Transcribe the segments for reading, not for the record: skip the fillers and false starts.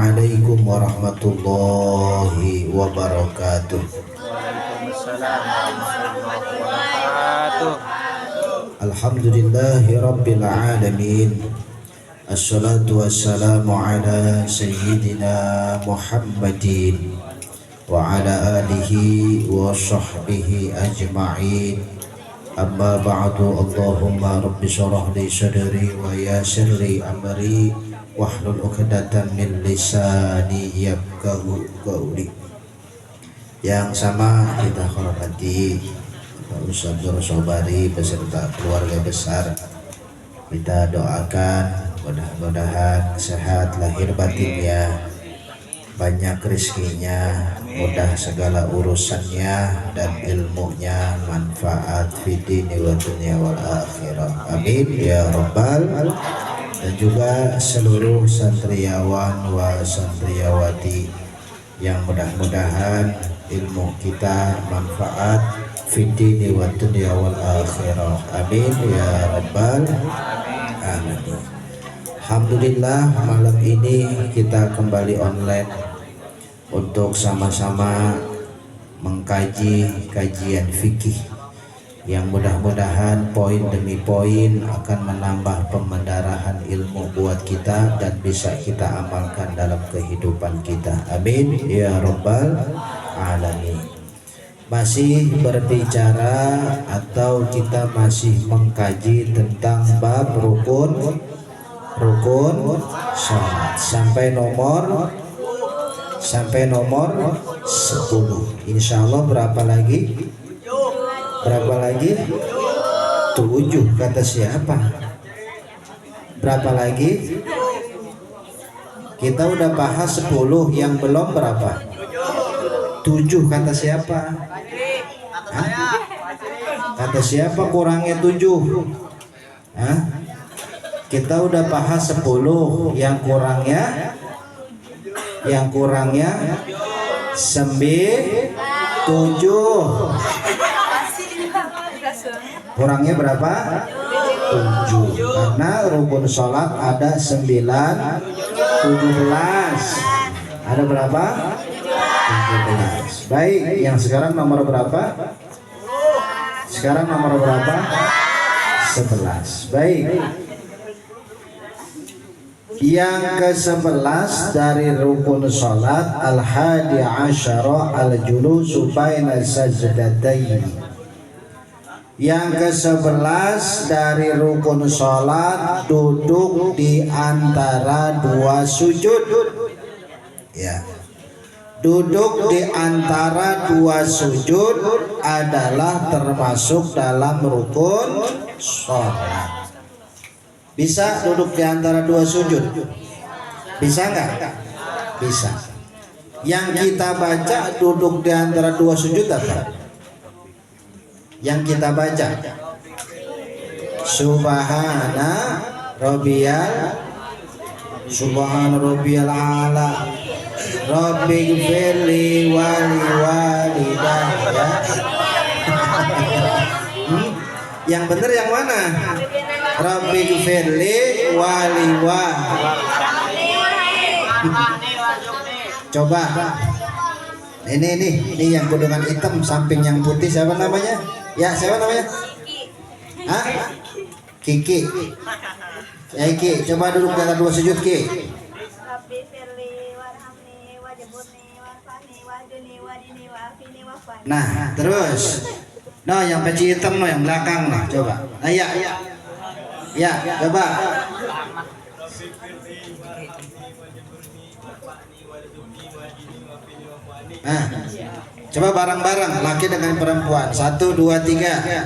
Assalamualaikum warahmatullahi wabarakatuh. Waalaikumsalam warahmatullahi wabarakatuh. Alhamdulillahi rabbil alamin. Assalatu wassalamu ala sayyidina Muhammadin wa ala alihi wa sahbihi ajma'in. Amma ba'du. Allahumma rabbi syrah li sadri wa yassir li amri wahlul 'uqdatam min lisani yafqahu qawli. Yang sama kita hormati Pak Ustaz Sobari beserta keluarga besar, kita doakan mudah-mudahan sehat lahir batinnya, banyak rezekinya, mudah segala urusannya, dan ilmunya manfaat fidini wa dunya wal akhirah. Amin ya rabbal. Dan juga seluruh santriawan wa santriawati yang mudah-mudahan ilmu kita manfaat fidini wa dunya wal akhirah. Amin ya rabbal alamin. Alhamdulillah, malam ini kita kembali online untuk sama-sama mengkaji kajian fikih yang mudah-mudahan poin demi poin akan menambah pemendarahan ilmu buat kita dan bisa kita amalkan dalam kehidupan kita. Amin ya rabbal alamin. Masih berbicara atau kita masih mengkaji tentang bab rukun sholat sampai nomor 10. Insya Allah berapa lagi? 7 kata siapa? Berapa lagi? Kita udah bahas 10, yang belum berapa? 7 kata siapa? Hah? Kata siapa kurangnya 7? Hah? Kita udah bahas 10, yang kurangnya 7. Kurangnya berapa? 7. Karena rukun sholat ada 9, 17. Ada berapa? 17. Baik, yang sekarang nomor berapa? Sekarang nomor berapa? 11. Baik. Yang ke-11 dari rukun salat al-hadi asyara al-julusu baina sajdatayn. Yang ke-11 dari rukun salat duduk di antara dua sujud. Ya. Duduk di antara dua sujud adalah termasuk dalam rukun salat. Bisa duduk di antara dua sujud? Bisa nggak? Bisa. Yang kita baca duduk di antara dua sujud apa? Yang kita baca Subhana Rabbiyal A'la Rabbighfirli wali walidayya. Yang benar yang mana? Rabbighfirli wali wa. Coba. Ini yang kudungan hitam samping yang putih siapa namanya? Ya, siapa namanya? Hah? Kiki. Ya, Kiki, coba duduk di antara dua sujud, Kiki. Nah, terus. Nah, yang peci hitam yang belakang lah, coba. Nah, ya, coba. Nah, coba bareng-bareng, laki dengan perempuan. 1, 2, 3.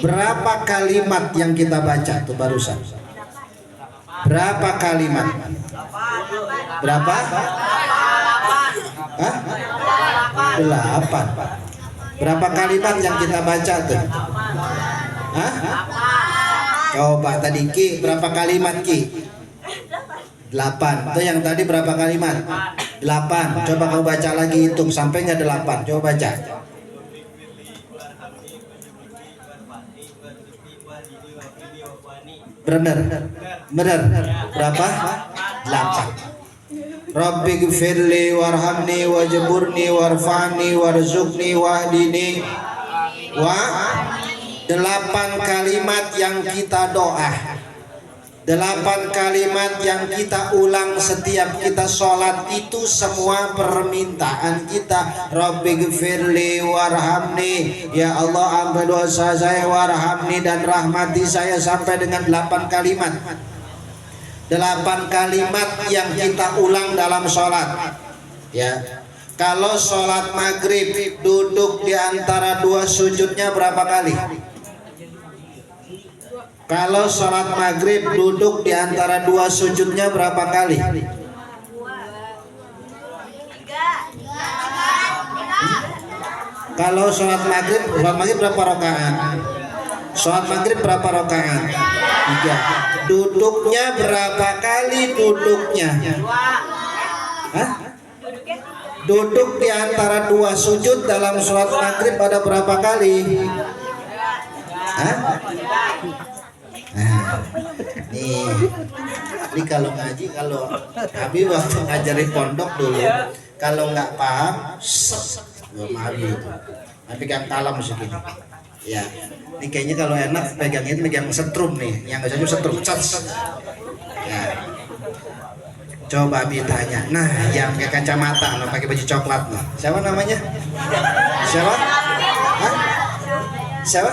Berapa kalimat yang kita baca tuh barusan? Berapa kalimat? Berapa? Hah? 8. Berapa kalimat yang kita baca tuh? Hah? Coba tadi Ki, berapa kalimat Ki? 8. Itu yang tadi berapa kalimat? 8. Coba kau baca lagi, hitung sampainya 8. Coba baca. Benar. Benar. Berapa? 8. Rabbi gfirli warhamni wajburni warfa'ni warzuqni wahdini. 8 kalimat yang kita doa, 8 kalimat yang kita ulang setiap kita sholat, itu semua permintaan kita. Rabbi gfirli warhamni, ya Allah ampuni dosa saya, warhamni dan rahmati saya, sampai dengan 8 kalimat. 8 kalimat yang kita ulang dalam sholat. Ya, kalau sholat maghrib duduk di antara 2 sujudnya berapa kali? Kalau sholat maghrib duduk di antara 2 sujudnya berapa kali? Kalau sholat maghrib berapa rakaat? Sholat maghrib berapa rakaat? 3. Duduknya berapa kali duduknya? Hah? Duduk di antara 2 sujud dalam sholat maghrib ada berapa kali? Hah? Nah, ini kalau ngaji, kalau kami waktu ngajarin pondok dulu, kalau nggak paham, maaf itu, tapi kan kalam segini. Ya, ini kayaknya kalau enak pegangnya itu megang setrum nih, yang nggak saja setrum, ya. Coba Abi tanya, nah yang pakai kacamata, no, pakai baju coklat, no. Siapa namanya? Siapa? Hah? Siapa?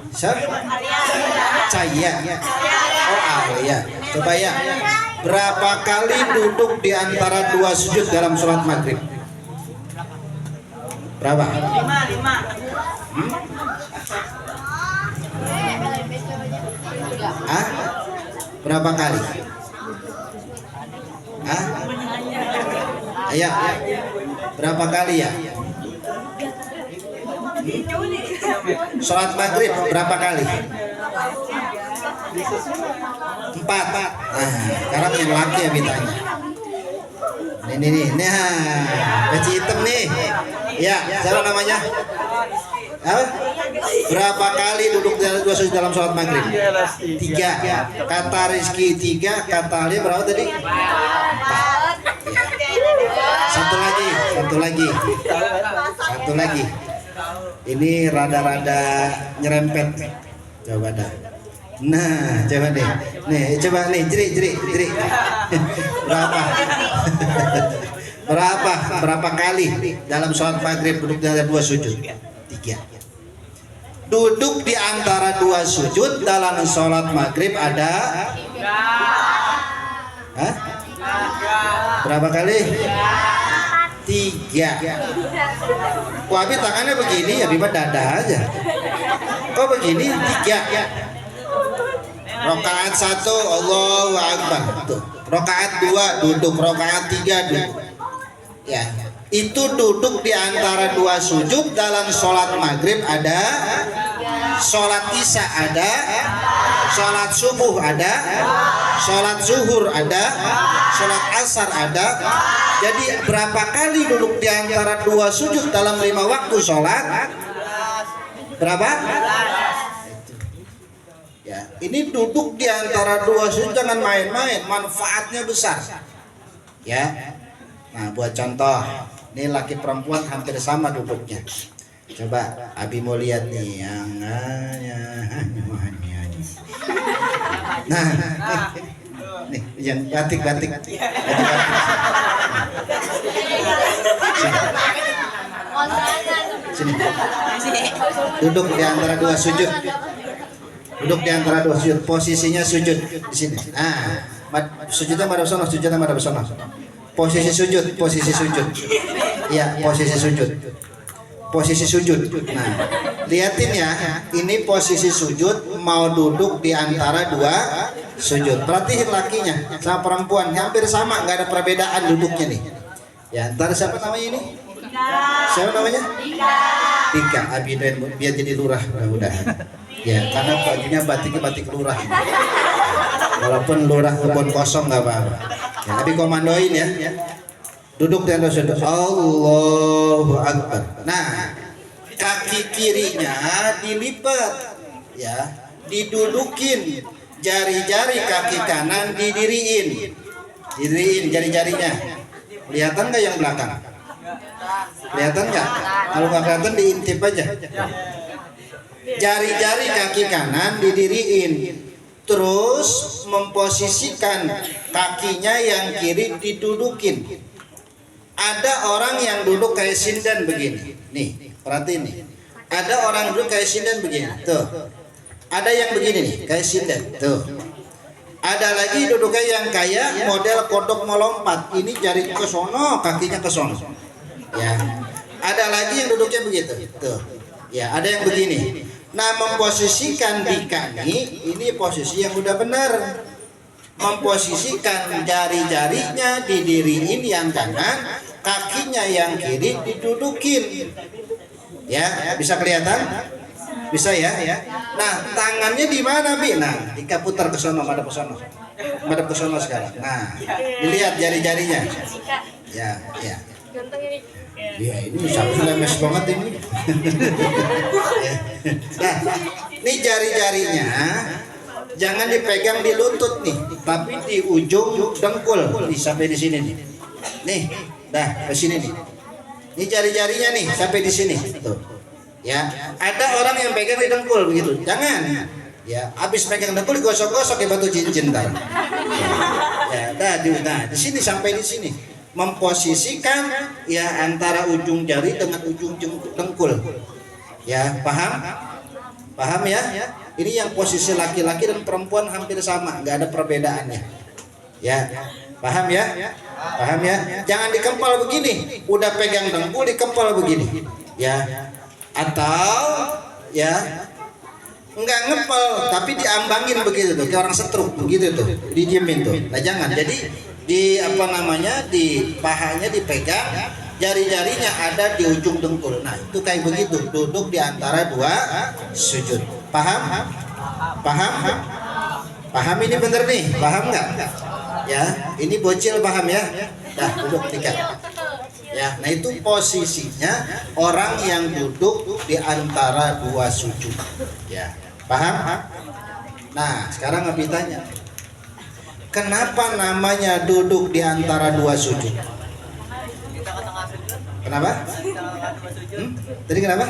Siapa? Caya. Oh Alia. Coba ya, berapa kali duduk di antara 2 sujud dalam sholat maghrib? Berapa? 5. Hah? Berapa kali? Hah? Ayo, berapa kali ya? Sholat maghrib berapa kali? 4. Nah, sekarang yang laki ya ditanya. Nih, nah, baju hitam nih. Ya, siapa namanya? Apa? Berapa kali duduk dalam 2 sujud dalam sholat maghrib? 3. Kata Rizky 3, kata Ali berapa tadi? 4. Satu lagi. Ini rada-rada nyerempet. Coba dah. Nah, coba deh. Jerik. Berapa kali dalam sholat maghrib duduk di antara 2 sujud? 3. Duduk di antara 2 sujud dalam sholat maghrib ada? Hah? Berapa kali? 3. Kok Abi tangannya begini, Abi mah dada aja. Kok begini? 3. Rakaat 1 Allahu Akbar. Tuh. Rakaat 2 duduk, rakaat 3 duduk. Ya, itu duduk di antara 2 sujud dalam sholat maghrib ada, sholat isya ada, sholat subuh ada, sholat zuhur ada, sholat asar ada. Jadi berapa kali duduk di antara 2 sujud dalam 5 waktu sholat? Berapa? Ya, ini duduk di antara 2 sujud jangan main-main, manfaatnya besar. Ya. Nah, buat contoh, ini laki perempuan hampir sama duduknya. Coba Abi mau lihat nih yang nah, nih yang batik. Sini. Duduk di antara 2 sujud. Posisinya sujud di sini. Ah, sujudnya madhab sono. Posisi sujud. Ya, posisi sujud. Nah, liatin ya, ini posisi sujud mau duduk di antara 2 sujud. Perhatiin lakinya sama perempuan hampir sama, nggak ada perbedaan duduknya nih. Ya, ntar siapa namanya ini? Siapa namanya? Tika. Abi biar jadi lurah mudah-mudahan. Ya, karena bajunya batik lurah. Walaupun lurah kebun kosong nggak apa-apa. Ya, Abi komandoin ya. Duduk di atas sujud. Allahu Akbar. Nah, kaki kirinya dilipat. Ya, didudukin, jari-jari kaki kanan didiriin jari-jarinya. Kelihatan nggak yang belakang? Kelihatan nggak? Kalau nggak kelihatan diintip aja. Jari-jari kaki kanan didiriin, terus memposisikan kakinya yang kiri didudukin. Ada orang yang duduk kayak sinden begini. Nih, perhatiin nih. Ada orang duduk kayak sinden begini. Tuh. Ada yang begini nih, kayak sinden. Tuh. Ada lagi duduknya yang kayak model kodok melompat. Ini jari ke sono, kakinya ke sono. Ya. Ada lagi yang duduknya begitu. Tuh. Ya, ada yang begini. Nah, memposisikan di kaki ini posisi yang udah benar. Memposisikan jari-jarinya didiriin yang kanan, kakinya yang kiri didudukin. Ya, bisa kelihatan? Bisa ya? Nah, tangannya di mana, Bi? Nah, Dika putar ke sono, madep ke sono. Madep ke sono sekarang. Nah, dilihat jari-jarinya. Ya. Ya, ini sudah mes banget ini. Nah, ini jari-jarinya jangan dipegang di lutut nih, tapi di ujung dengkul, nih sampai di sini nih. Nih, dah ke sini nih. Ini jari-jarinya nih sampai di sini. Tuh. Ya, ada orang yang pegang di dengkul begitu. Jangan. Ya, habis pegang dengkul digosok-gosok kayak batu cincin tar. Ya, di sini sampai di sini. Memposisikan ya antara ujung jari dengan ujung dengkul. Ya, paham? Paham ya? Ini yang posisi laki-laki dan perempuan hampir sama, nggak ada perbedaannya. Ya, paham ya? Paham ya? Jangan dikempal begini, udah pegang dengkul dikempal begini. Ya, atau ya nggak ngepel tapi diambangin begitu tuh, kayak orang setruk begitu tuh, didiemin tuh. Nah jangan. Jadi di di pahanya dipegang, jari-jarinya ada di ujung dengkul. Nah itu kayak begitu, duduk di antara dua sujud. Paham? Paham ini bener nih? Paham nggak? Ya, ini bocil paham ya? Dah duduk tiga. Ya, nah itu posisinya orang yang duduk di antara dua sujud. Ya, paham? Nah, sekarang Abi tanya, kenapa namanya duduk di antara dua sujud? Kenapa? Tadi kenapa?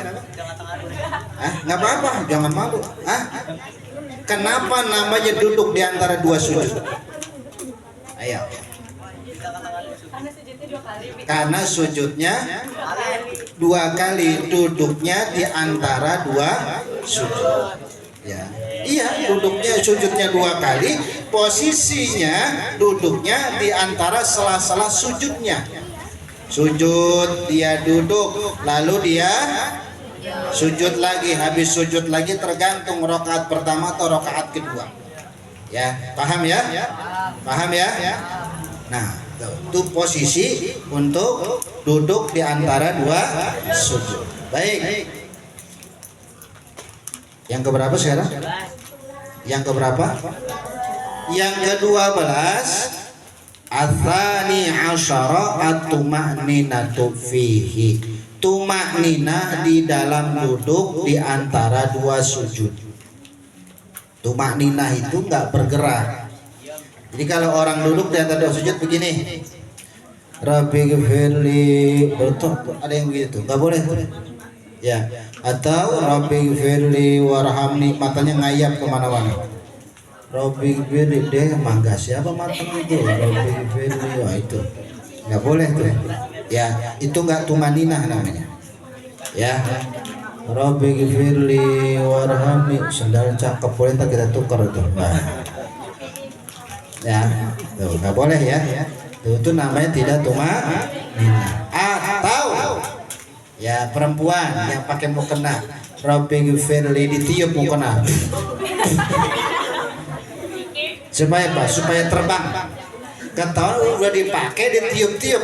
Nggak apa-apa, jangan malu. Kenapa namanya duduk di antara dua sujud? Ayo. Karena sujudnya dua kali, duduknya di antara dua sujud. Ya, iya, duduknya sujudnya dua kali, posisinya duduknya di antara sela-sela sujudnya. Sujud, dia duduk, lalu dia sujud lagi, habis sujud lagi tergantung rakaat pertama atau rakaat kedua. Ya, paham ya? Paham ya? Nah, itu posisi untuk duduk di antara dua sujud. Baik. Yang keberapa sekarang? Yang keberapa? Yang ke-12. Atsani asyara at-tuma'ninatu fihi. Tuma'ninah di dalam duduk di antara dua sujud. Tuma'ninah itu enggak bergerak. Jadi kalau orang duduk di antara dua sujud begini, Rabbi ghfirli, betul, ada yang begitu, nggak boleh. Ya, atau Rabbi ghfirli warhamni, matanya ngayap kemana-mana. Rabbi ghfirli, deh mangga siapa matanya itu? Rabbi ghfirli, wah itu nggak boleh tuh. Ya, itu nggak tumaninah namanya. Ya, Rabbi ghfirli warhamni, sendal cakep boleh tak kita tukar tuh. Nah. Ya, tuh nggak boleh ya. Tuh, itu namanya tidak tumaninah. Atau ya perempuan yang pakai mukena, Rabbi ghfirli, ditiup mukena. Supaya apa? Supaya terbang. Ketahuan udah dipakai ditiup-tiup.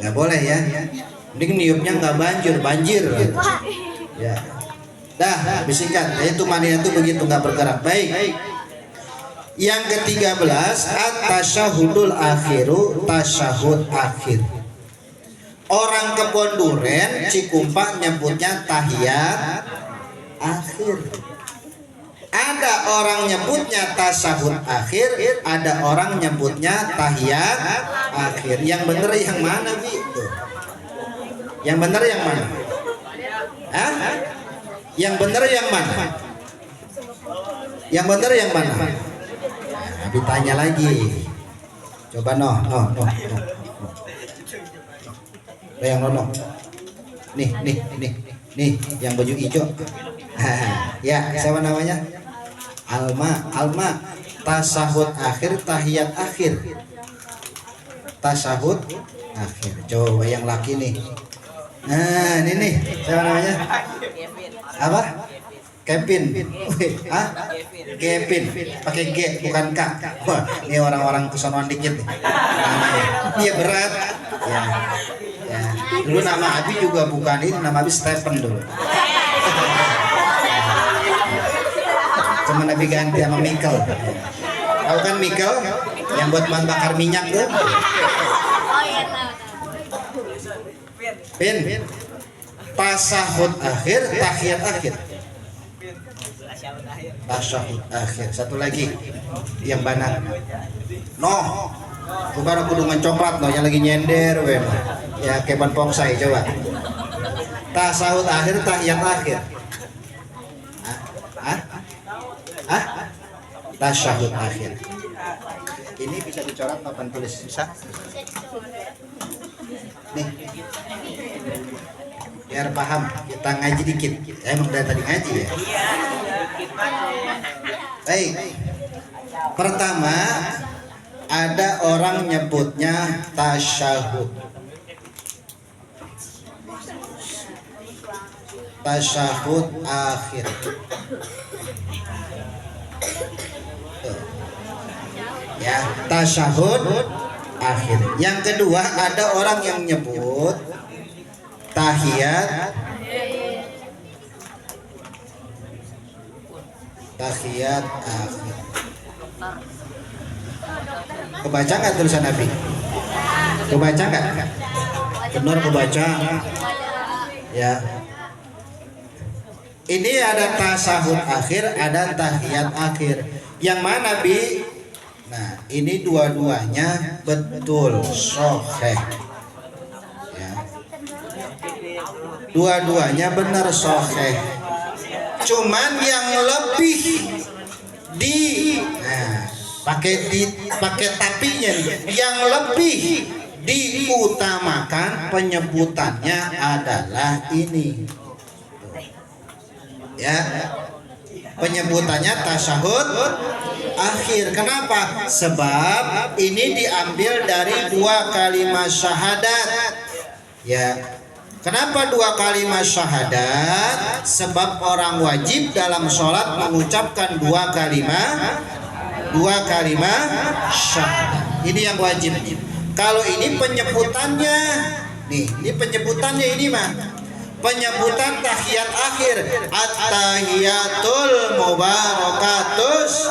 Nggak boleh ya. Mending niupnya nggak banjir. Ya. Dah, bisikan. Itu tumaninah itu begitu, nggak bergerak. Baik. Yang ke-13, at-tasyahudul akhiru, tasyahud akhir. Orang Kebon Duren, Cikumpa nyebutnya tahiyat akhir. Ada orang nyebutnya tasyahud akhir, ada orang nyebutnya tahiyat akhir. Yang bener yang mana, Bi? Tuh. Yang bener yang mana? Hah? Yang bener yang mana? Yang bener yang mana? Nah, ditanya lagi. Coba no. Yang no. Nih, yang baju hijau. Ya, siapa namanya? Alma. Tasyahud akhir, tahiyat akhir. Tasyahud akhir. Coba yang laki nih. Nah, ini nih, siapa namanya? Apa? Kevin. Hah? Kevin. Pakai G bukan K. Wah, ini orang-orang kesonoan dikit nih. Iya berat. Ya. Dulu nama Abi juga bukan ini, nama Abi Stephen dulu. Cuma Nabi ganti sama Michael. Tahu kan Michael yang buat bahan bakar minyak tuh? Pin. Tasyahud akhir, tahiyat akhir. Tasyahud akhir. Satu lagi yang banat. No. Bukan kudu coklat no, yang lagi nyender we. Ya keban pongsai coba. Tasyahud akhir, tahiyat akhir. Tasyahud akhir. Ini bisa dicoret papan tulis, bisa? Nih. Biar paham, kita ngaji dikit. Emang dari tadi ngaji ya? Baik. Pertama, ada orang nyebutnya tasyahud. Tasyahud akhir. Ya, tasyahud akhir. Yang kedua, ada orang yang nyebut tahiyat akhir. Kebaca nggak tulisan Nabi? Kebaca nggak? Benar kebaca. Ya. Ini ada tasyahud akhir, ada tahiyat akhir. Yang mana, Bi? Nah, ini dua-duanya betul sahih. Ya. Dua-duanya benar sahih. Cuman yang lebih pakai tapinya nih. Yang lebih diutamakan penyebutannya adalah ini. Ya. Penyebutannya tasyahud akhir. Kenapa? Sebab ini diambil dari dua kalimat syahadat. Ya. Kenapa dua kalimat syahadat? Sebab orang wajib dalam sholat mengucapkan dua kalimat syahadat. Ini yang wajib. Kalau ini penyebutannya, nih, ini penyebutannya ini mah. Penyebutan tahiyat akhir, at-tahiyatul mubarakatus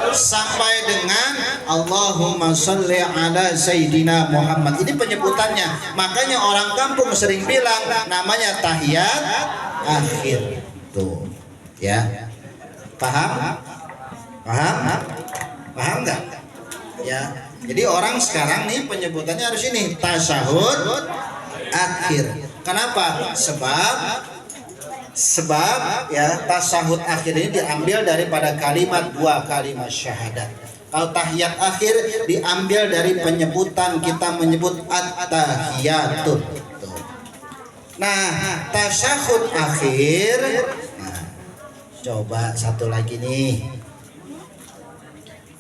sampai dengan Allahumma sholli ala Sayyidina Muhammad. Ini penyebutannya. Makanya orang kampung sering bilang namanya tahiyat akhir. Tuh, ya. Paham? Paham nggak? Ya. Jadi orang sekarang nih penyebutannya harus ini tasyahud akhir. Kenapa? Sebab ya tasyahud akhir ini diambil daripada dua kalimat syahadat. Kalau tahiyat akhir diambil dari penyebutan kita menyebut at-tahiyatun. Nah, tasyahud akhir. Nah, coba satu lagi nih.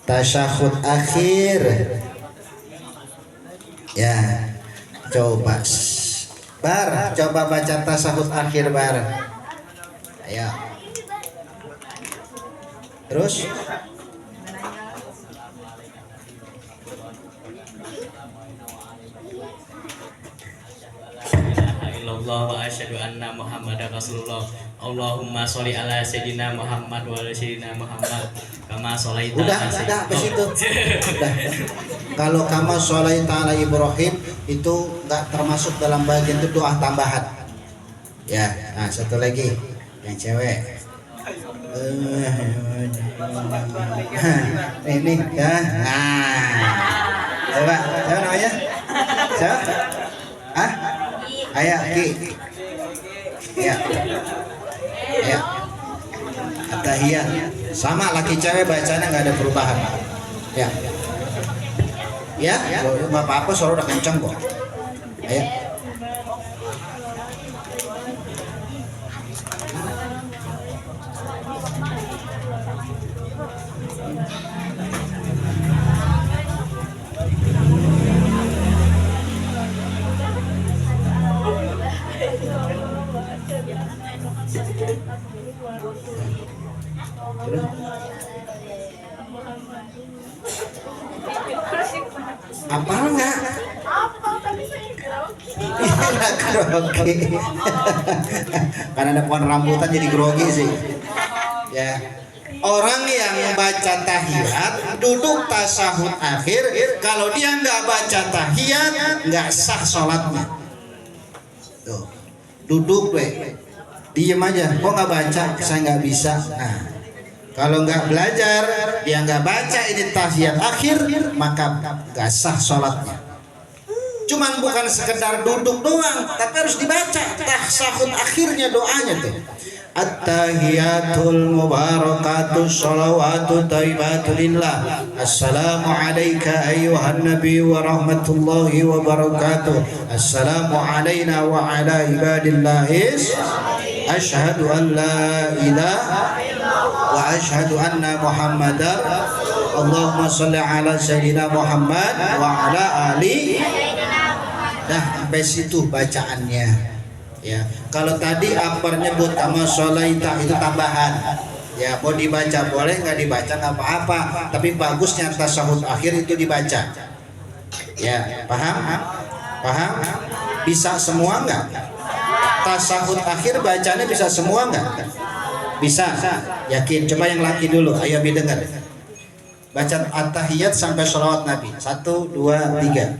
Tasyahud akhir. Ya, coba. Coba baca tasyahud akhir Bar. Ayo. Terus Allah wa asyhadu anna Muhammadar Rasulullah. Allahumma sholli ala sayyidina Muhammad wa ala sayyidina Muhammad kama sholaita udah ke situ. Udah. Kalau kama sholaita ala Ibrahim itu enggak termasuk dalam bagian itu doa tambahan. Ya, nah satu lagi. Yang cewek. Ini ya. Nah. Coba, siapa namanya? Siapa? Ah? Ayah Ki. Ya. Ya. At-tahiyat. Sama laki cewek bacanya nggak ada perubahan. Ya. Ya, nggak apa-apa, suara udah kencang kok. Ayo. Apa enggak? Grogi. Karena ada pohon rambutan jadi grogi sih. Ya. Orang yang baca tahiyat duduk tasahud akhir, kalau dia nggak baca tahiyat nggak sah sholatnya. Tuh, duduk weh, diem aja. Kok nggak baca? Saya nggak bisa. Nah, kalau nggak belajar, dia nggak baca ini tahiyat akhir, maka nggak sah sholatnya. Cuman bukan sekedar duduk doang, tapi harus dibaca tasahud akhirnya doanya tuh. At-tahiyatul mubarakatus salawatu thayyibatu lillah. Assalamu alayka ayyuhan nabi wa rahmatullahi wa barakatuh. Assalamu alayna wa ala ibadillahis. Asyhadu an la ilaha wa asyhadu anna muhammadar. Allahumma shalli ala sayyidina Muhammad wa ala ali. Dah sampai situ bacaannya. Ya, kalau tadi apa nyebut sama sholaita itu tambahan. Ya, mau dibaca boleh, nggak dibaca nggak apa-apa. Tapi bagusnya tasahud akhir itu dibaca. Ya, paham? Paham? Bisa semua nggak? Tasahud akhir bacanya bisa semua nggak? Bisa. Yakin? Coba yang laki dulu. Ayo bi dengar. Baca at-tahiyat sampai sholawat Nabi. 1, 2, 3.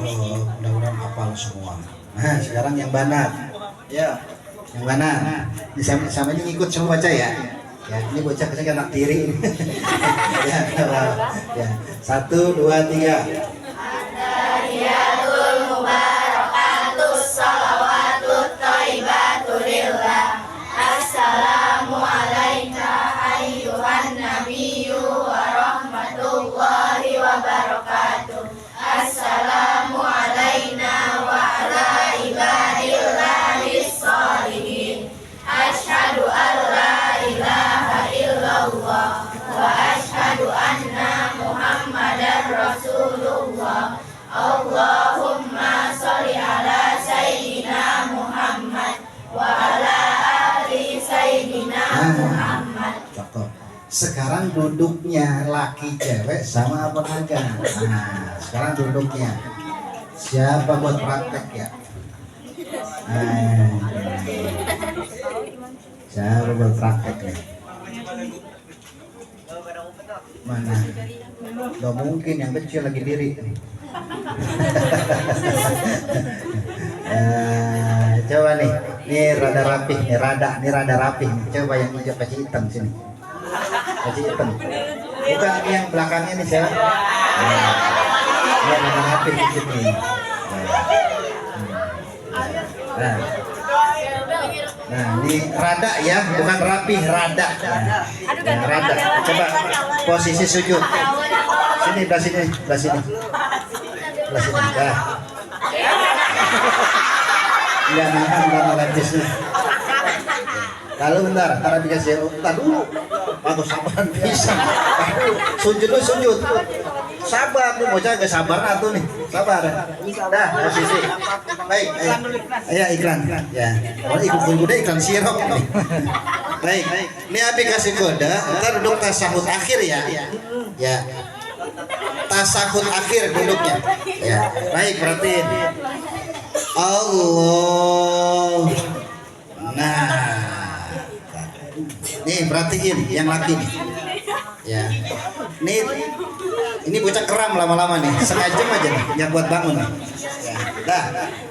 Mudah-mudahan hafal semua. Nah, sekarang yang banat. Ya, yang banat. Sama ini ikut semua baca ya. Ya, ini bocah kesini anak tiri. Ya, ya. 1, 2, 3. At-tahiyatul mubarakatus salawatut thayyibatu lillah. Assalamu alayka ayyuhan nabiyyu wa rahmatullahi wa barakatuh. Assalamu alayna wa ala ibadillahis sholihin. Asyhadu an la ilaha illallah wa asyhadu anna Muhammadar Rasulullah. Allahumma sholli ala sayyidina Muhammad wa ala ali sayyidina Muhammad. Cakep. Sekarang duduknya laki cewek sama apa kagak? Nah, sekarang duduknya. Siapa buat praktek ya? Siapa buat praktek nih? Mana? Gak mungkin, yang kecil lagi diri nih. Coba nih, ini rada rapih, nih rada rapih. Coba yang hijau kasih hitam sini. Kasih hitam. Bukan ini yang belakangnya nih siapa? Ini rada rapih dikit nih. Nah, ini rada ya, bukan rapih, rada. Nah, rada. Coba posisi sujud. Sini, belah sini, belah sini. Belah sini. Nah. Enggak nahan lama lanjutnya. Lalu bentar, ntar dikasih bentar dulu. Bagus apaan bisa. Sujud dulu, sujud. sabar nih bocah agak sabar atuh nih. Sabar. Dah, posisi. Baik, ayo iklan. Ya. Oh, ibu udah iklan sirop nih. Baik. Ini Abi kasih kode, ntar duduk tasahud akhir ya. Ya. Tasahud akhir duduknya. Ya. Baik, perhatiin. Allah. Nah. Nih, perhatiin yang laki nih. Ya. Ini bocah keram lama-lama nih. Setengah jam aja nih yang buat bangun nih. Ya. Dah.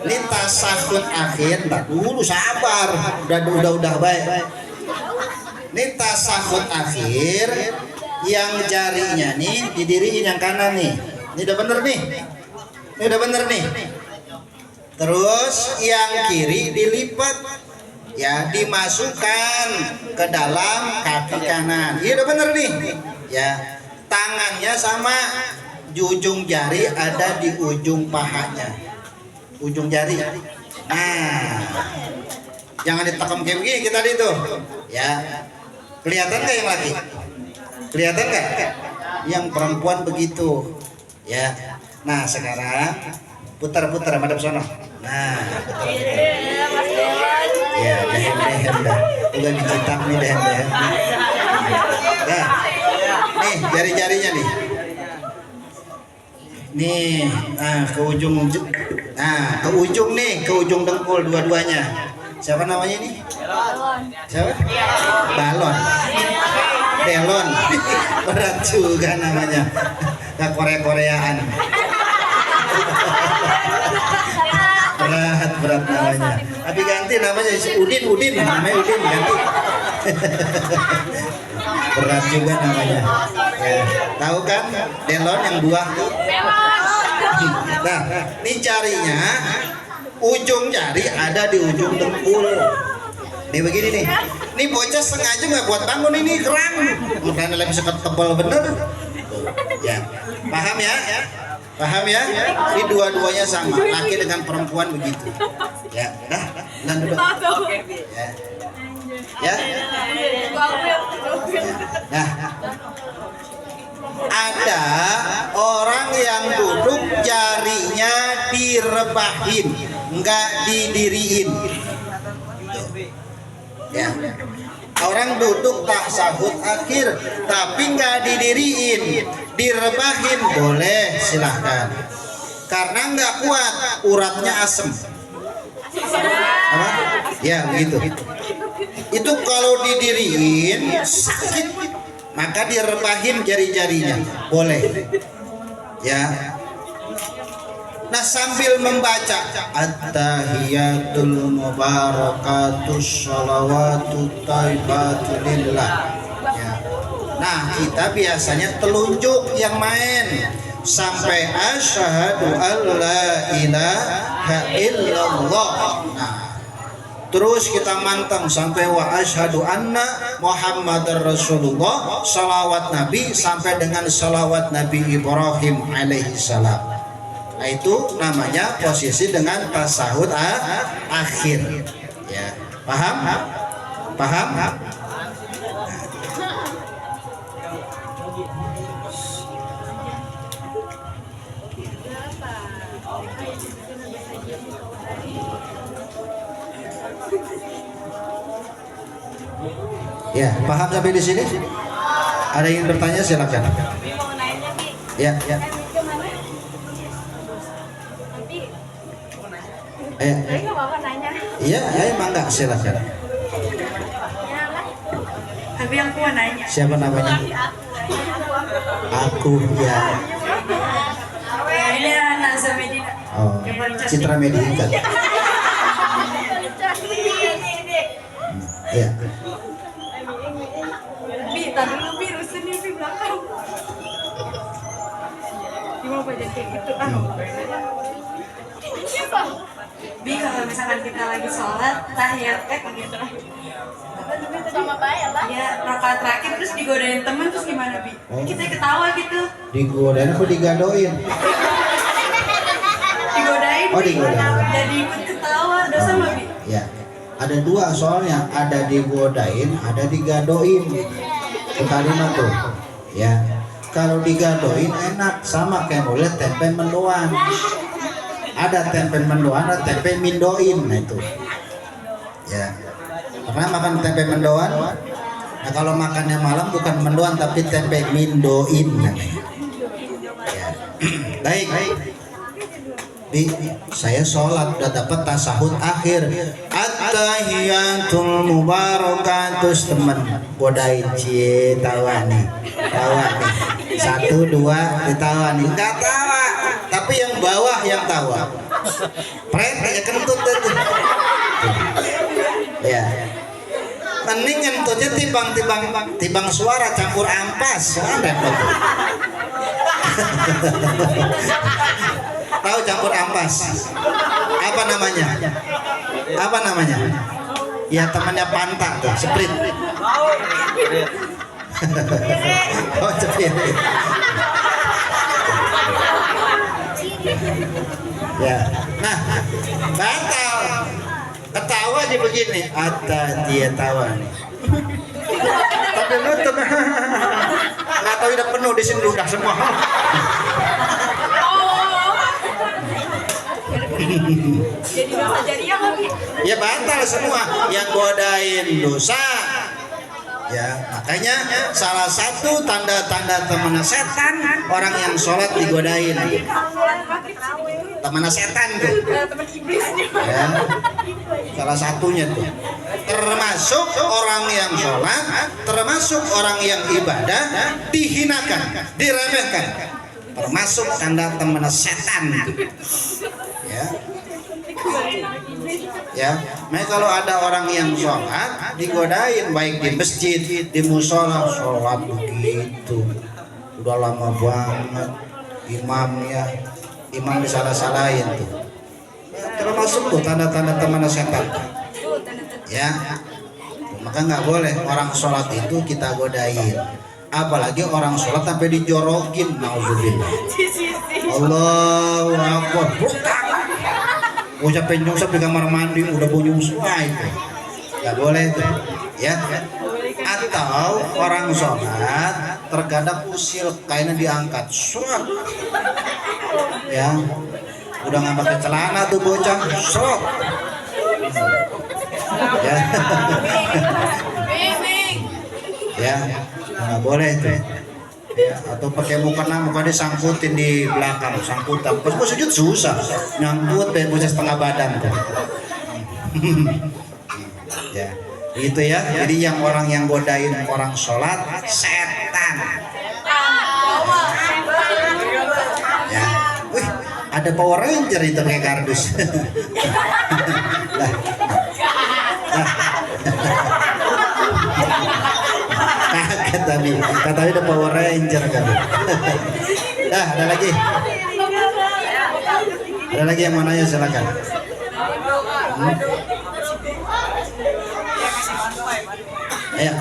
Ini tasahud akhir, entar dulu sabar. Udah baik. Ini tasahud akhir yang jarinya nih didiriin yang kanan nih. Ini udah bener nih. Terus yang kiri dilipat, ya dimasukkan ke dalam kaki kanan. Ini udah bener nih. Ya, tangannya sama, ujung jari ada di ujung pahanya. Ujung jari. Nah, jangan ditekam kayak begini kita itu. Ya, kelihatan nggak yang laki? Kelihatan nggak? Yang perempuan begitu. Ya. Nah, sekarang putar madep sono. Nah, putar. Ya, dehem dah. Udah dicetak nih dehem. Nah, nih jari-jarinya nih. Nih, ke ujung nih, ke ujung dengkul dua-duanya. Siapa namanya ini? Siapa? Balon. Delon. Berat juga namanya. Gak Koreaan. Berat namanya. Tapi ganti namanya Udin namanya Udin ganti. Berat juga namanya. Ya. Tahu kan Delon yang buah tuh? Nah, ini jarinya, ujung jari ada di ujung dengkul. Nih begini nih. Ini bocah sengaja nggak buat bangun ini kerang. Makanya lebih sekat tebal bener. Ya, paham ya? Paham ya? Ini dua-duanya sama, laki dengan perempuan begitu. Ya, dah duduk. Ya. Nah, ada orang yang duduk jarinya direbahin, nggak didiriin. Ya. Orang duduk tasahud akhir tapi nggak didiriin, direbahin boleh, silahkan. Karena nggak kuat, uratnya asem. Apa? Ya begitu. Itu kalau didiriin sakit, maka direbahin jari-jarinya, boleh. Ya. Nah, sambil membaca at-tahiyatul mubarakatus shalawatut thayyibatu lillah. Ya. Nah, kita biasanya telunjuk yang main sampai asyhadu alla ilaha illallah. Nah, terus kita mantang sampai wa asyhadu anna Muhammadar Rasulullah, salawat Nabi sampai dengan salawat Nabi Ibrahim alaihi salam. Nah, itu namanya posisi dengan tasahud akhir. Ya, paham? Ya, paham sampai di sini? Ada yang bertanya silakan. Ya. Iya, emang enggak, silakan. Tapi aku mau nanya. Siapa namanya? Aku ya. Ini anak Medina. Oh, Citra Medina. Iya. Bi, tadi dulu Bi, rusun nih Bi belakang. Gimana baca kayak gitu? Bi, kalau misalkan kita lagi sholat, tahiyat gitu. Sama baik lah. Ya, rakaat terakhir terus digodain temen terus gimana Bi? Kita ketawa gitu. Digodain apa digadoin? Digodain. Oh, digodain. Jadi ikut ketawa, dosa mah Bi? Ya. Ada dua soalnya, ada digodain, ada digadoin. Kalimat tuh. Ya. Kalau digadoin enak, sama kayak boleh tempe mendoan. Ada tempe mendoan, ada tempe mindoin. Nah itu ya, pernah makan tempe mendoan? Nah kalau makannya malam bukan mendoan tapi tempe mindoin namanya ya. Baik, saya sholat udah dapat tasahud akhir, at-tahiyatul mubarakatus, teman godain cie tawa nih 1 2 ditawa nih, nggak tawa tapi yang bawah yang tawa, pret ya kentut tuh ya. Mending ngentutnya timbang suara campur ampas, repot. Tahu campur ampas? Apa namanya? Apa namanya? Ya temannya Panta tuh, Sprint. Oh, cepet. Ya. Nah, batal. Ketawa aja begini, dia tawa nih. Tapi nutup, nggak tahu udah penuh di sini udah semua. Jadi dosa jariah lagi. Ya batal semua, yang godain dosa. Ya, makanya salah satu tanda-tanda teman setan orang yang sholat digodain. Teman setan tuh. Ya, salah satunya tuh. Termasuk orang yang sholat, termasuk orang yang ibadah dihinakan, diremehkan. Termasuk tanda teman setan itu. Ya. Ya, nah kalau ada orang yang sholat digodain, baik di masjid, di musola, sholat begitu udah lama banget, imam disalah-salahin tuh, termasuk tuh tanda-tanda teman setan ya. Maka nggak boleh orang sholat itu kita godain, apalagi orang sholat sampai dijorokin, nauzubillah. Allahu Akbar, ucap penyungsap di kamar mandi udah bunyi semua itu nggak boleh itu ya. Atau orang sholat terkadang usil kainnya diangkat sholat ya, udah nggak pakai celana tuh bocah sholat ya. Ya nggak boleh itu ya. Atau pakai muka disangkutin di belakang, sangkutan pas mau sujud susah nyangkut dan bocah setengah badan tuh. Ya itu ya. Jadi yang orang yang godain orang sholat setan ya. Wih, ada Power Ranger itu kayak kardus. Kaget tadi, katanya ada Power Ranger kan. Nah, ada lagi yang mau nanya, silakan. Ayo.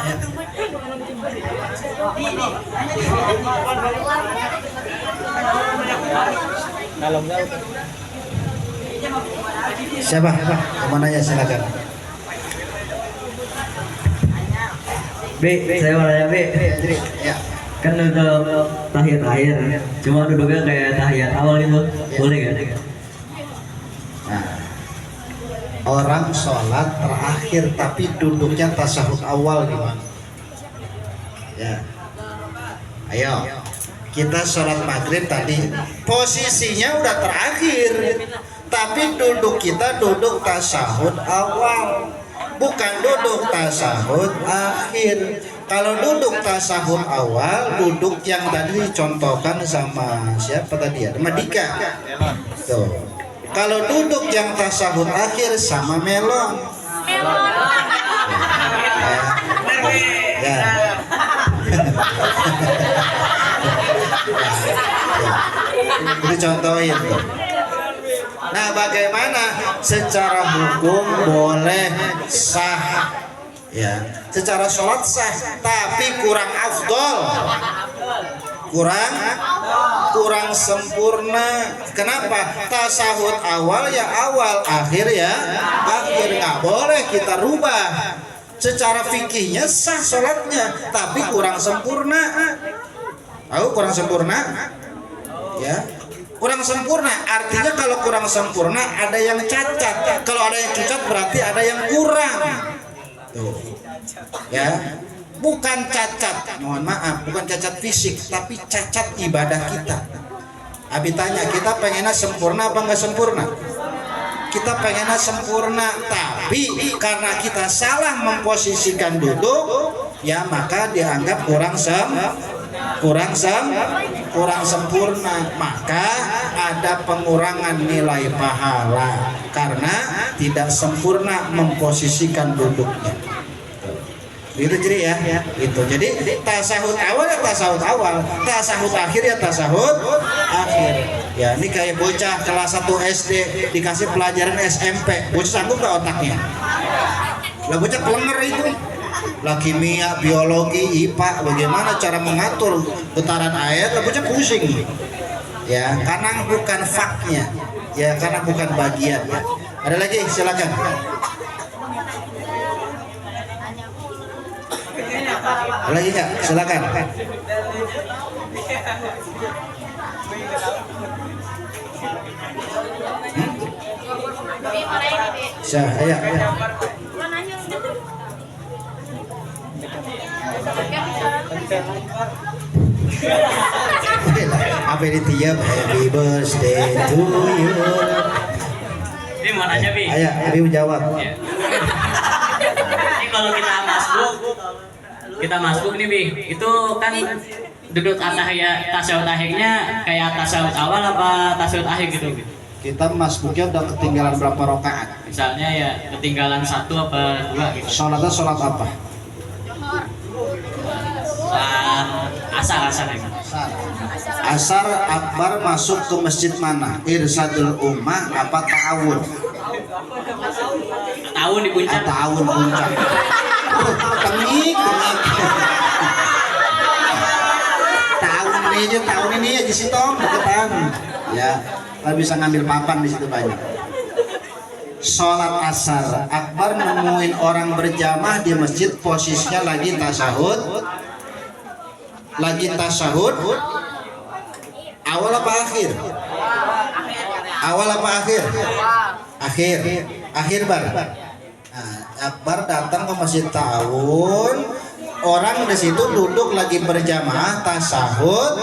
Siapa yang mau nanya, silakan. Saya mau nanya, Ya. kan udah tahiyat akhir, cuma duduknya kayak tahiyat awal gitu, boleh kan? Nah, orang sholat terakhir tapi duduknya tasyahud awal gimana? Ya, ayo kita sholat maghrib tadi posisinya udah terakhir, tapi duduk kita duduk tasyahud awal, bukan duduk tasyahud akhir. Kalau duduk tasyahud awal, duduk yang tadi dicontohkan sama siapa tadi ya, Madika. Tuh. Kalau duduk yang tasyahud akhir sama melon. Ya. Itu contohin tuh. Nah, bagaimana secara hukum boleh sah, ya, secara sholat sah, tapi kurang afdol, kurang sempurna. Kenapa? Tasahud awal ya awal, akhir ya akhir, nggak boleh kita rubah. Secara fikihnya sah sholatnya, tapi kurang sempurna. Tahu kurang sempurna? Ya, kurang sempurna artinya kalau kurang sempurna ada yang cacat. Kalau ada yang cacat berarti ada yang kurang. Tuh. Ya, bukan cacat, mohon maaf, bukan cacat fisik, tapi cacat ibadah kita. Abi tanya, kita pengennya sempurna apa nggak sempurna? Kita pengennya sempurna, tapi karena kita salah memposisikan duduk, ya maka dianggap kurang sempurna, maka ada pengurangan nilai pahala karena tidak sempurna memposisikan duduknya. Itu jadi ya, itu jadi tasahud awal ya tasahud awal, tasahud akhir ya tasahud akhir. Ya ini kayak bocah kelas 1 SD dikasih pelajaran SMP, bocah sanggup gak otaknya? Lah bocah pelenger itu. Lah kimia, biologi, IPA, bagaimana cara mengatur getaran air, lah bocah pusing. Ya, karena bukan faknya, ya karena bukan bagian. Ya. Ada lagi, silakan. Ada lagi nggak? Silakan. Ayo. Apa ini tiap happy birthday to you. Bi mau nanya Bi. Ayo, Abi menjawab. Ya. Ini kalau kita masuk nih Bi, itu kan duduk atahiyat tasawuf akhirnya kayak tasawuf awal apa tasawuf akhir gitu. Kita masbuknya udah ketinggalan berapa rakaat? Misalnya ya ketinggalan 1 apa 2 gitu. Sholatnya sholat apa? Asar Asar akbar masuk ke masjid mana? Irsadul ummah apa ta'awun? Tahun di puncak. Ta'awun puncak. Tengik. Tahun ini aja sih Tom, deketan. Ya, kita bisa ngambil papan di situ banyak. Sholat asar akbar nemuin orang berjamaah di masjid, posisinya lagi tasahud. Awal apa akhir? Awal apa akhir? Akhir bar. Nah, akbar datang ke masjid tahun, orang di situ duduk lagi berjamaah tasahud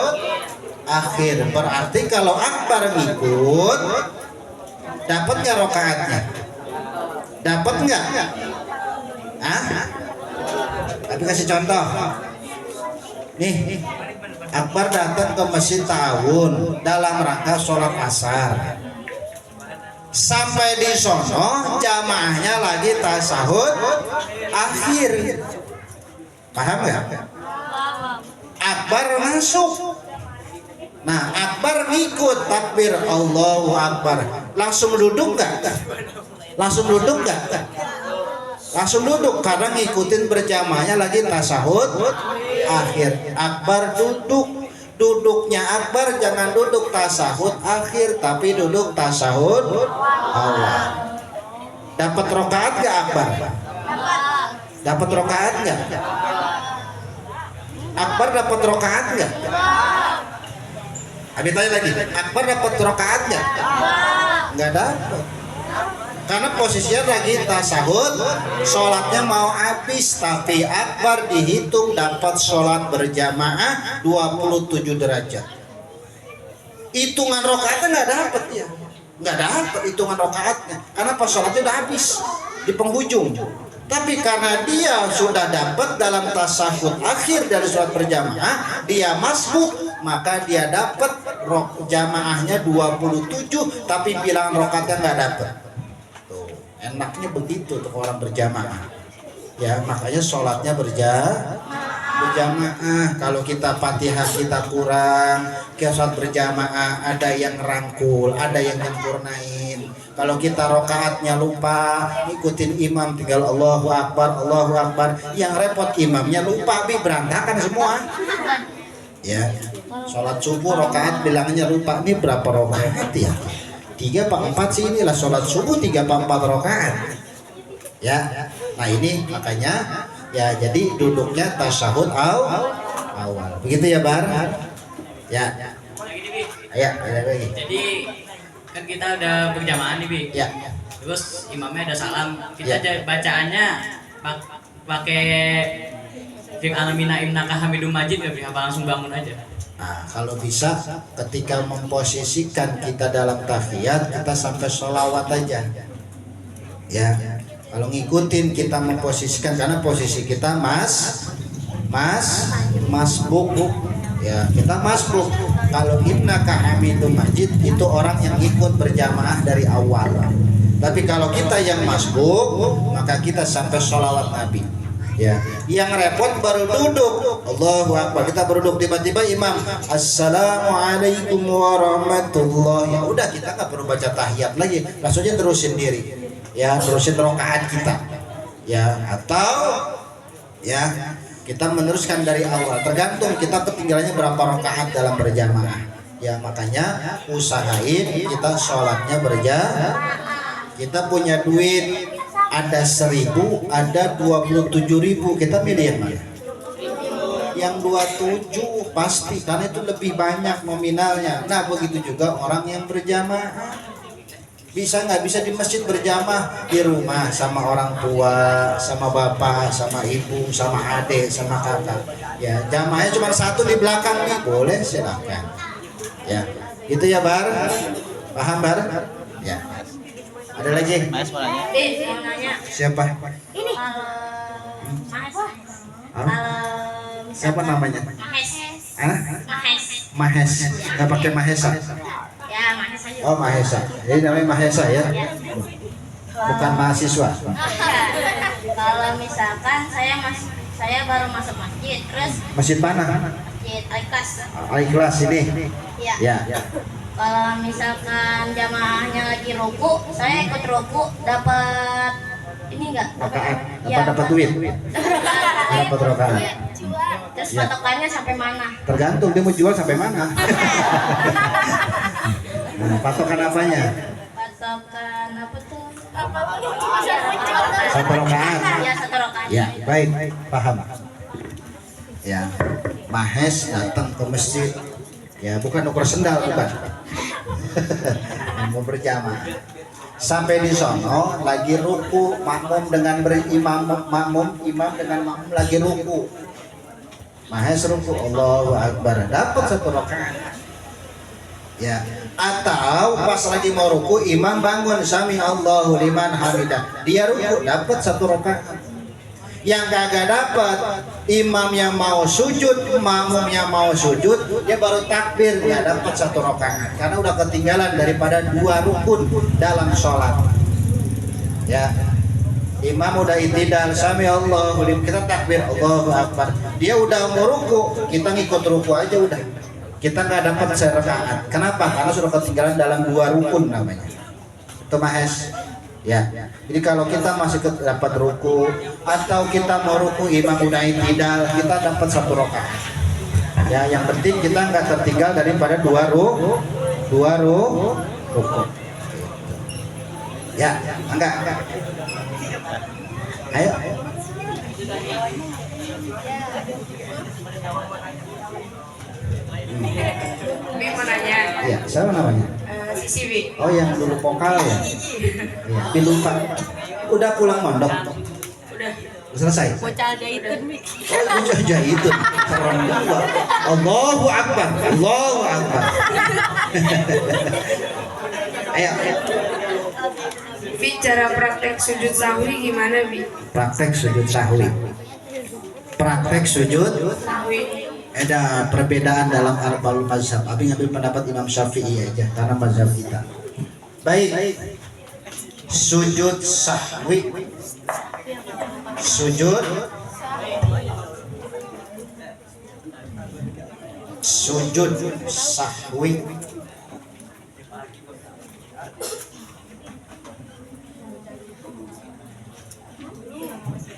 akhir. Berarti kalau akbar ngikut, dapat nggak rokaatnya? Dapat nggak? Tapi kasih contoh. Nih, akbar datang ke masjid tahun dalam rangka sholat asar. Sampai di sono jamaahnya lagi tasahud akhir. Paham nggak? Akbar masuk. Nah, akbar ngikut takbir Allahu Akbar. Langsung duduk nggak? Langsung duduk karena ngikutin berjamaahnya lagi tasahud akhir. Akbar duduknya akbar jangan duduk tasahud akhir tapi duduk tasahud awal. Dapat rokaat nggak akbar? Dapat rokaat nggak? Akbar dapat rokaat nggak? Abi tanya lagi, akbar dapat rokaat nggak? Nggak dapat. Karena posisinya lagi tasahud, sholatnya mau habis, tapi akbar dihitung dapat sholat berjamaah 27 derajat. Hitungan rokaatnya nggak dapat ya, nggak dapat hitungan rokaatnya, karena pas sholatnya udah habis di penghujung. Tapi karena dia sudah dapat dalam tasahud akhir dari sholat berjamaah, dia masbuk, maka dia dapat jamaahnya 27, tapi bilangan rokaatnya nggak dapat. Enaknya begitu untuk orang berjamaah. Ya, makanya sholatnya berjamaah. Kalau kita Fatihah kita kurang, kita sholat berjamaah, ada yang rangkul, ada yang nyempurnain. Kalau kita rokaatnya lupa, ikutin imam tinggal Allahu Akbar, Allahu Akbar. Yang repot imamnya lupa, berantakan semua. Ya, sholat subuh rokaat bilangannya lupa. Ini berapa rokaat ya? 3 apa 4 sih, inilah sholat subuh 3 apa 4 rakaat ya. Nah ini makanya ya jadi duduknya tasahud awal begitu ya Bar. Ya. Lagi nih, Bi. Ya, ada lagi. Jadi kan kita udah berjamaah nih, Bi. Ya. Terus imamnya ada salam. Kita Ya. bacaannya pakai Fim alamina innaka hamidum majid nggak, Bi? Apa langsung bangun aja? Nah, kalau bisa ketika memposisikan kita dalam tahiyat kita sampai sholawat aja. Ya. Kalau ngikutin kita memposisikan karena posisi kita masbuk. Ya, kita masbuk. Kalau innaka hamidum majid itu orang yang ikut berjamaah dari awal. Tapi kalau kita yang masbuk, maka kita sampai sholawat Nabi. Ya, yang repot baru duduk. Allahu Akbar. Kita berduduk tiba-tiba imam Assalamualaikum warahmatullahi. Ya udah kita nggak perlu baca tahiyat lagi, langsung aja terusin diri. Ya, terusin rakaat kita. Ya, atau ya kita meneruskan dari awal. Tergantung kita ketinggalannya berapa rakaat dalam berjamaah. Ya, makanya usahain kita sholatnya berjamaah. Kita punya duit ada 1.000, ada 27.000, kita milih yang mana? Yang 27 pasti, karena itu lebih banyak nominalnya. Nah begitu juga orang yang berjamaah. Bisa nggak bisa di masjid berjamaah, di rumah sama orang tua, sama bapak, sama ibu, sama adik, sama kakak. Ya jamaahnya cuma satu di belakang nih, boleh silakan. Ya itu ya Bar, paham Bar? Ya. Ada lagi? Mas mau nanya. Mau nanya. Siapa? Ini. Siapa namanya? Mahes. Hah? Mahes. Mahes. Nggak pakai Mahesa? Ya, Mahes aja. Oh Mahesa. Jadi namanya Mahesa ya? Bukan mahasiswa. Kalau misalkan saya baru masuk masjid, terus Masjid mana? masjid Al-Ikhlas. Al-Ikhlas ini. Ya. Ya. Kalau misalkan jamaahnya lagi ruku, saya ikut ruku, dapat ini enggak? Rakaat. Ya, Dapat duit. Dapat rakaat. Terus Ya. patokannya sampai mana? Tergantung dia mau jual sampai mana. Nah, patokan apanya? Patokan apa tuh? Satu rakaat. Ya, satu rakaat. Ya, baik, paham. Ya, Mahes datang ke masjid. Ya, bukan ukur sendal, bukan. Mau berjamaah. Sampai di sono lagi ruku, makmum dengan berimam, imam dengan makmum lagi ruku. Mahes ruku, Allahu Akbar, dapat satu rakaat. Ya, atau pas lagi mau ruku imam bangun sami Allahu liman hamidah, dia ruku dapat satu rakaat. Yang kagak dapat, imam yang mau sujud, makmum yang mau sujud, dia baru takbir, dia dapat satu rakaat karena udah ketinggalan daripada 2 rukun dalam sholat. Ya, imam udah itidal sami Allahu liman, kita takbir Allahu Akbar, dia udah mau ruku, kita ngikut ruku aja udah. Kita nggak dapat serakaat. Kenapa? Karena sudah ketinggalan dalam 2 rukun namanya. Itu Mahes. Ya. Jadi kalau kita masih dapat ruku atau kita mau ruku imam udah itidal, kita dapat 1 rakaat. Ya, yang penting kita nggak tertinggal daripada 2 ruku. Ya, enggak. Ayo. Bi mau nanya. Ya, siapa namanya? Sisi Bi. Oh, yang dulu vokal ya? Iya, tapi lupa. Udah pulang mondok? Udah. Selesai? Bocah jahitan Bi. Oh, bocah itu. Keren juga. Allahu Akbar. Allahu Akbar. Ayo. Bi, cara praktek sujud sahwi gimana Bi? Praktek sujud sahwi. Praktek sujud Sahwi. ada perbedaan dalam arba'ul mazhab. Abi ngambil pendapat Imam Syafi'i aja karena mazhab kita. Baik. Sujud sahwi. Sujud sahwi.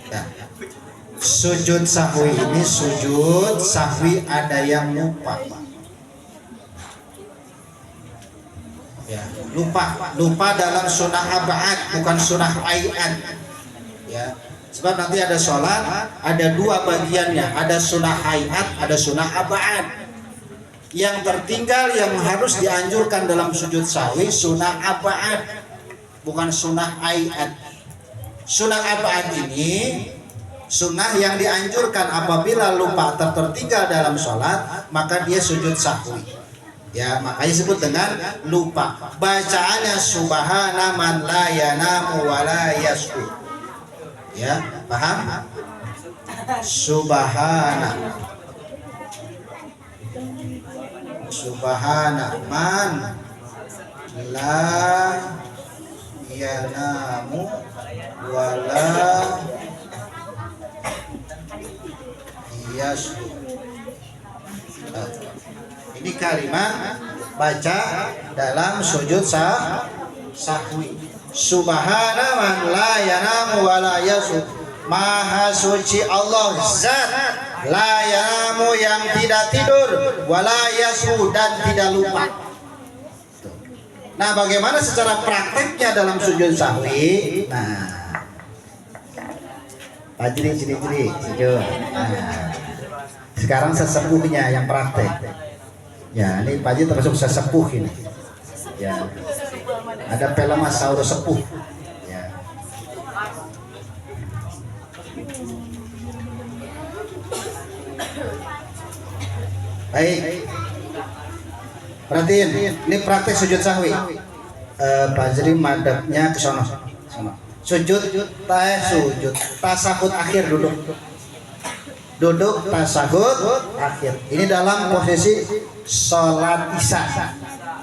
Nah, sujud sahwi ini sujud sahwi ada yang lupa. Ya, lupa dalam sunnah abad bukan sunnah ayat. Ya, sebab nanti ada sholat ada 2 bagiannya, ada sunnah ayat, ada sunnah abad. Yang tertinggal yang harus dianjurkan dalam sujud sahwi sunnah abad, bukan sunnah ayat. Sunnah abad ini sunnah yang dianjurkan apabila lupa atau tertinggal dalam sholat, maka dia sujud sahwi. Ya, makanya disebut dengan lupa. Bacaannya subhana man la yanamu wa la yasku. Ya, paham? Subhana man la yanamu wa la yasku. Ini kalimat baca dalam sujud sahwi. Subhana man la yanamu wa la yasku. Maha suci Allah zat la yanamu yang tidak tidur, wa la yasku dan tidak lupa. Nah, bagaimana secara prakteknya dalam sujud sahwi? Nah, Pajri ciri-ciri sujud. Nah, sekarang sesepuhnya yang praktek. Ya, ini Pak Haji termasuk sesepuh ini. Ya, ada Pelemasaurus sepuh. Ya. Baik. Perhatiin, ini praktek sujud sahwi. Pak Haji madhabnya ke sono. Sujud tasahud akhir duduk tasahud akhir. Ini dalam posisi sholat isya.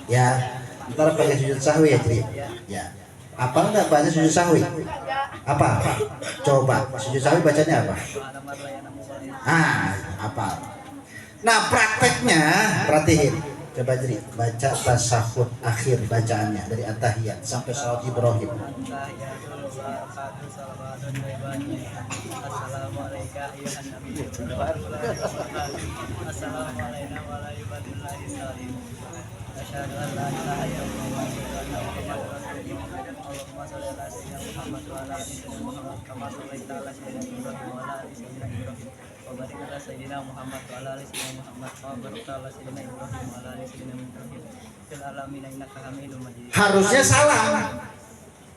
Ya, ntar pakai sujud sahwi ya, Tri. Ya. Apa enggak baca sujud sahwi? Apa? Coba sujud sahwi bacanya apa? Apa? Nah, prakteknya perhatiin. Coba Tri, baca tasahud akhir bacaannya dari at-tahiyat sampai salat Ibrahim.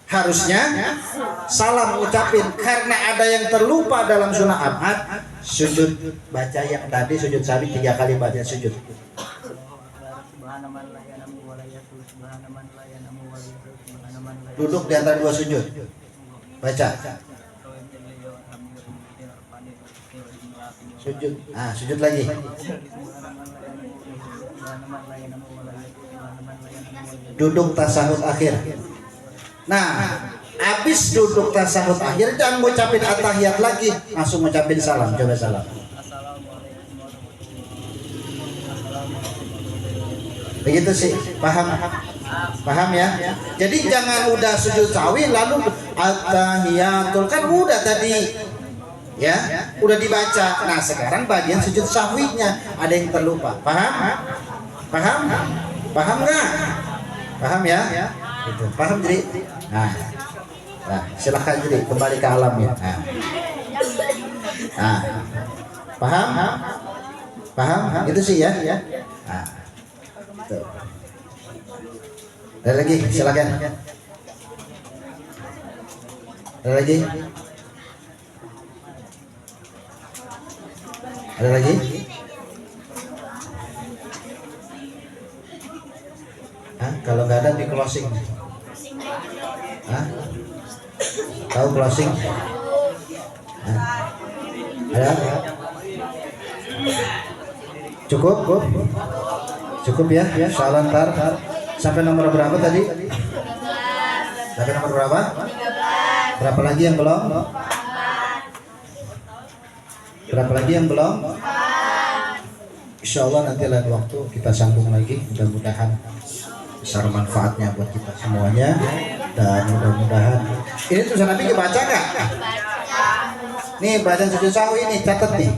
Harusnya salam ucapin, karena ada yang terlupa dalam sunnah abad sujud baca yang tadi sujud sahwi 3 kali baca sujud. Duduk di antara 2 sujud baca sujud. Sujud lagi. Duduk tasahud akhir. Nah, habis duduk tasahud akhir jangan ngucapin at-tahiyat lagi, langsung ngucapin salam. Coba salam. Begitu sih, paham ya? Jadi jangan udah sujud sahwi lalu at-tahiyatul, kan udah tadi ya, udah dibaca. Nah, sekarang bagian sujud sahwinya ada yang terlupa. Paham nggak? Paham ya? Gitu. Paham jadi? Nah, silakan jadi kembali ke alam ya. Paham? Itu sih ya. Tuh. Ada lagi, silakan. Ada lagi? Ada lagi? Kalau nggak ada di closing. Tahu closing? Ada? Cukup ya. Salah ntar. Sampai nomor berapa tadi? Sampai nomor berapa? 13. Berapa lagi yang belum? 4. Berapa lagi yang belum? 4. Insya Allah nanti lain waktu kita sambung lagi. Mudah-mudahan besar manfaatnya buat kita semuanya, dan mudah-mudahan ini tulisan Nabi dibaca nggak? Nih bacaan sujud sahwi ini, catat nih.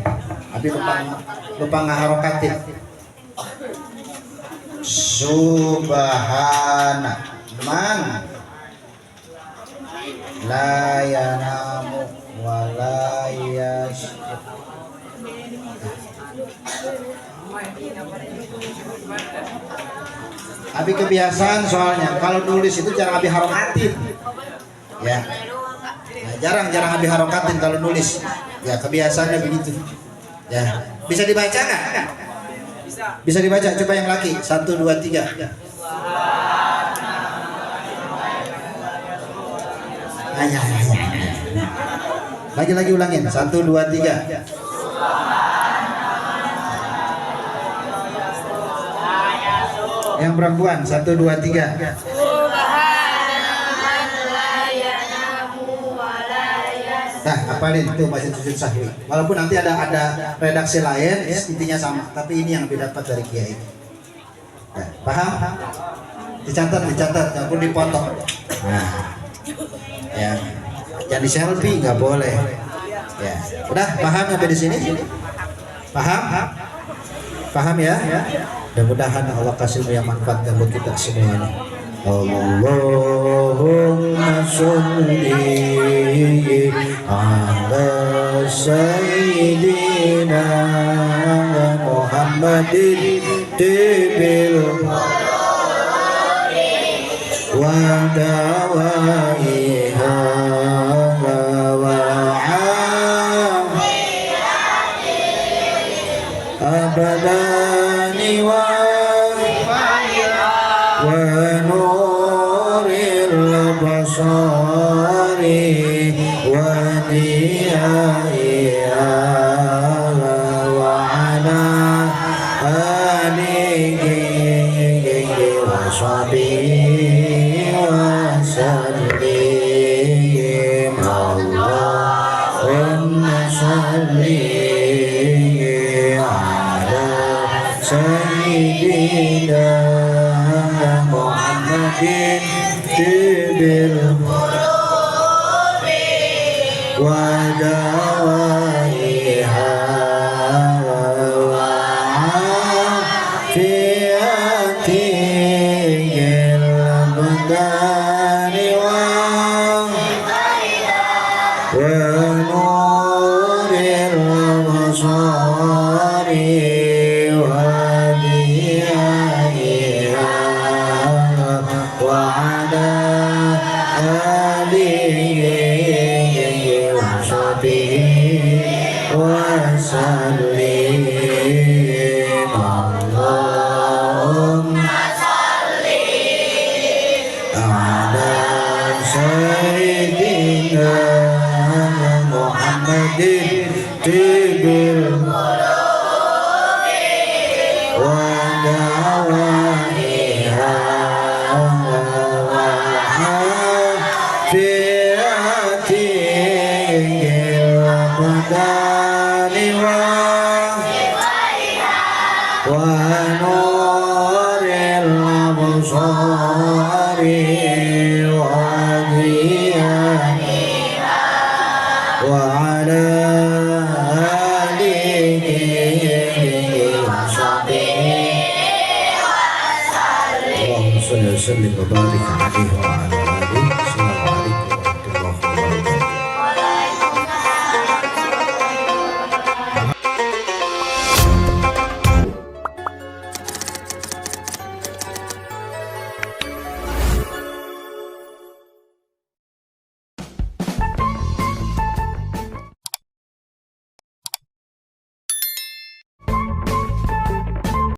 Abi lupa ngaharokatin. Subhana man la yanamu wa la yasku. Abi kebiasaan soalnya kalau nulis itu jarang Abi harokatin. Ya. Nah, jarang Abi harokatin kalau nulis. Ya kebiasaannya begitu. Ya. Bisa dibaca nggak? Bisa dibaca. Coba yang laki. 1, 2, 3. Hanya. Lagi ulangin. 1, 2, 3. Yang perempuan 1, 2, 3. Nah, hafalin itu masih sujud sahwi. Walaupun nanti ada redaksi lain, intinya sama. Tapi ini yang didapat dari kiai. Nah, paham? Dicatat, jangan pun dipotong. Nah, ya, jangan di selfie nggak boleh. Ya, udah paham sampai di sini? Paham? Paham ya? Mudah-mudahan Allah kasih yang manfaat buat kita semuanya. Allahumma sholli ala sayyidina Muhammadin tibil wa dawaiha wa abadani wa nuril basari wa diyaiha wa ala alihi wa sahbihi wa sallim. Allahumma sholli Sayyidina Muhammadin tibil wa dawaiha wa afiyatihil badani wa nuril basari Fi